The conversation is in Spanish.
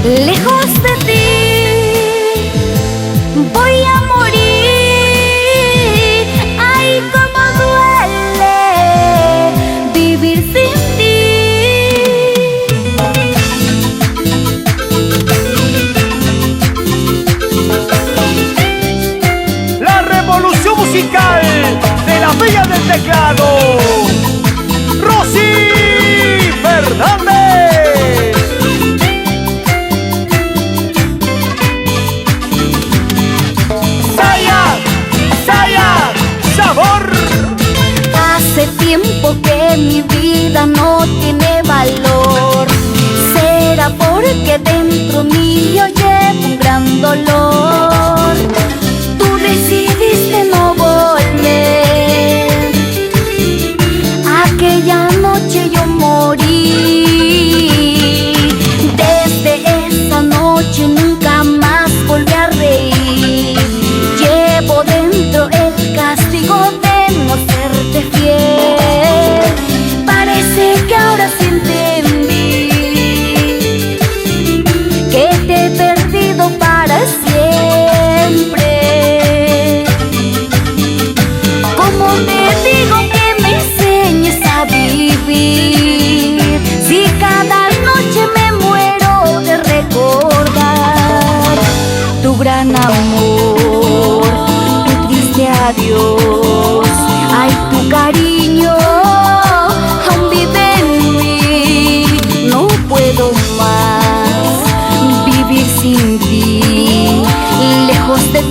Lejos de ti voy a morir. Ay, cómo duele vivir sin ti. La revolución musical de la bella del teclado, Rosy Fernández. Hace tiempo que mi vida no tiene valor. Será porque dentro mío llevo un gran dolor. Tú decidiste no volver. Aquella noche yo morí. Desde esa noche nunca más volví a reír. Llevo dentro el castigo de no serte fiel. Parece que ahora sí entendí que te he perdido para siempre. ¿Cómo te digo que me enseñes a vivir si cada noche me muero de recordar tu gran amor, tu triste adiós? Ay, tu cariño aún vive en mí. No puedo más vivir sin ti. Lejos de